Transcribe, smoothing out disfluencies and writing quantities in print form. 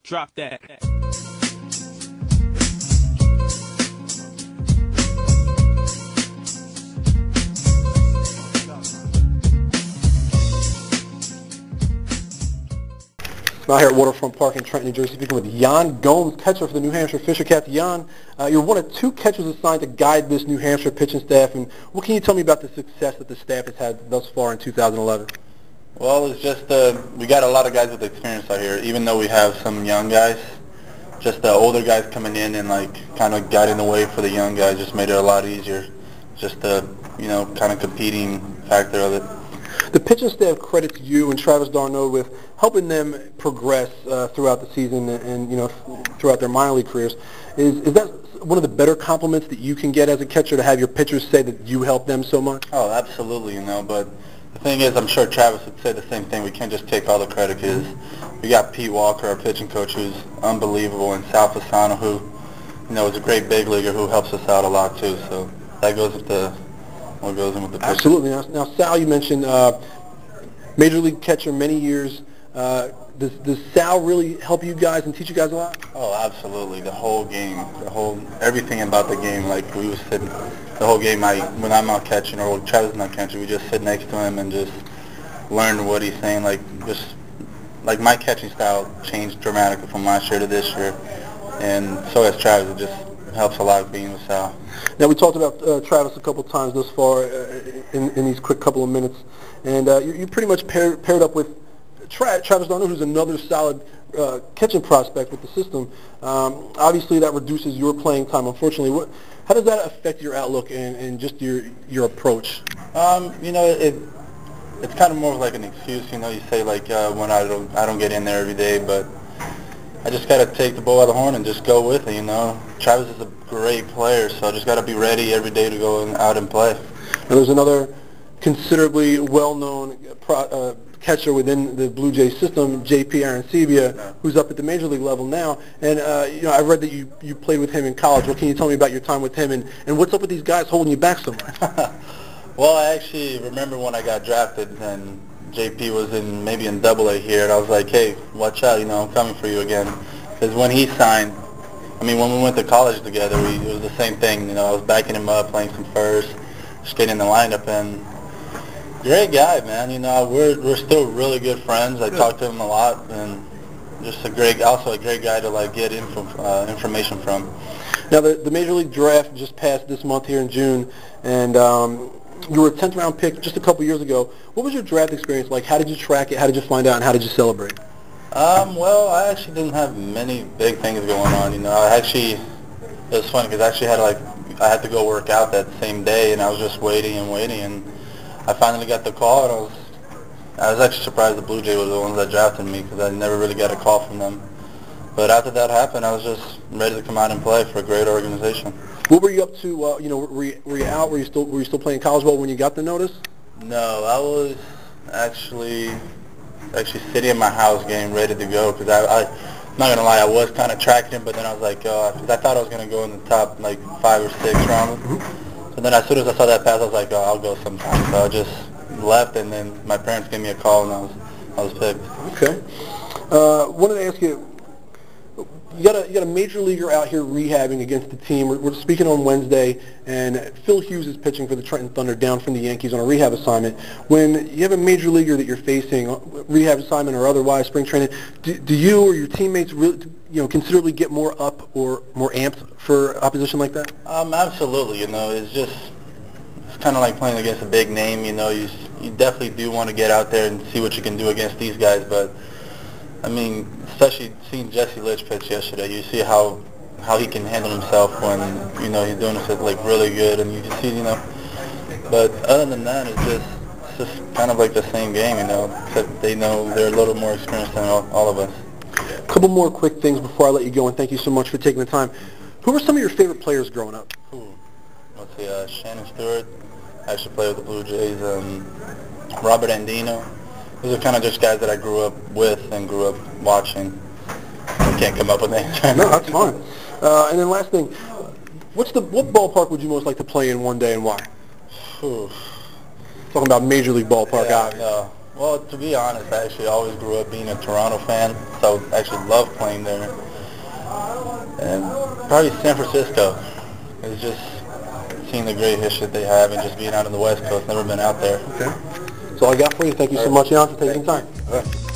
Drop that. Now here at Waterfront Park in Trenton, New Jersey, speaking with Yan Gomes, catcher for the New Hampshire Fisher Cats. Yan, you're one of two catchers assigned to guide this New Hampshire pitching staff, and what can you tell me about the success that the staff has had thus far in 2011? Well, it's just we got a lot of guys with experience out here, even though we have some young guys. Just the older guys coming in and like kind of guiding the way for the young guys just made it a lot easier. Just the kind of competing factor of it. The pitching staff credits you and Travis Darno with helping them progress throughout the season and throughout their minor league careers. Is that one of the better compliments that you can get as a catcher, to have your pitchers say that you helped them so much? Oh, absolutely, but the thing is, I'm sure Travis would say the same thing. We can't just take all the credit, because we got Pete Walker, our pitching coach, who's unbelievable, and Sal Fasano, who is a great big leaguer who helps us out a lot too. So that goes with what goes in with the pitching. Absolutely. Now, Sal, you mentioned major league catcher many years. Does Sal really help you guys and teach you guys a lot? Oh, absolutely. The whole game, everything about the game. Like, we was sitting the whole game. When I'm out catching or when Travis is not catching, we just sit next to him and just learn what he's saying. Like my catching style changed dramatically from last year to this year, and so has Travis. It just helps a lot being with Sal. Now, we talked about Travis a couple of times thus far in these quick couple of minutes, and you pretty much paired up with Travis Darno, who's another solid catching prospect with the system. Obviously, that reduces your playing time, unfortunately. How does that affect your outlook and just your approach? It's kind of more of like an excuse. You say like when I don't get in there every day, but I just got to take the bull by the horn and just go with it. Travis is a great player, so I just got to be ready every day to go out and play. Now, there's another considerably well-known catcher within the Blue Jays system, J.P. Arancibia, who's up at the major league level now. And I read that you played with him in college. What can you tell me about your time with him, and what's up with these guys holding you back so much? Well, I actually remember when I got drafted, and JP was maybe in Double-A here, and I was like, hey, watch out, I'm coming for you again. Because when he signed, when we went to college together, it was the same thing. I was backing him up, playing some first, just getting in the lineup, and great guy, man. We're still really good friends. I talk to him a lot, and just also a great guy to get information from. Now, the Major League Draft just passed this month here in June, and you were a 10th round pick just a couple years ago. What was your draft experience like? How did you track it? How did you find out? And how did you celebrate? Well, I actually didn't have many big things going on. It was funny because I had to go work out that same day, and I was just waiting, and I finally got the call, and I was actually surprised the Blue Jays were the ones that drafted me, because I never really got a call from them. But after that happened, I was just ready to come out and play for a great organization. What were you up to? Were you out? Were you still playing college ball when you got the notice? No, I was actually sitting in my house getting ready to go, because I'm not gonna lie, I was kind of tracking him, but then I was like, because I thought I was gonna go in the top 5 or 6 rounds. So then as soon as I saw that pass, I was like, I'll go sometime. So I just left, and then my parents gave me a call, and I was picked. Okay. Wanted to ask you. You got a major leaguer out here rehabbing against the team. We're speaking on Wednesday, and Phil Hughes is pitching for the Trenton Thunder down from the Yankees on a rehab assignment. When you have a major leaguer that you're facing, rehab assignment or otherwise, spring training, do you or your teammates really, considerably get more up or more amped for opposition like that? Absolutely. It's kind of like playing against a big name. You definitely do want to get out there and see what you can do against these guys, but especially seeing Jesse Litch pitch yesterday, you see how he can handle himself when he's doing this really good, and you can see But other than that, it's just kind of like the same game, except they're a little more experienced than all of us. A couple more quick things before I let you go, and thank you so much for taking the time. Who were some of your favorite players growing up? Let's see, Shannon Stewart. I actually played with the Blue Jays. Robert Andino. Those are kind of just guys that I grew up with and grew up watching. I can't come up with names. No, that's fine. And then last thing, what ballpark would you most like to play in one day, and why? Talking about Major League ballpark, obviously. Well, to be honest, I actually always grew up being a Toronto fan, so I actually love playing there. And probably San Francisco. It's just seeing the great history that they have and just being out on the West Coast. Never been out there. Okay. That's all I got for you. Thank you so much, Yan, for taking time. All right.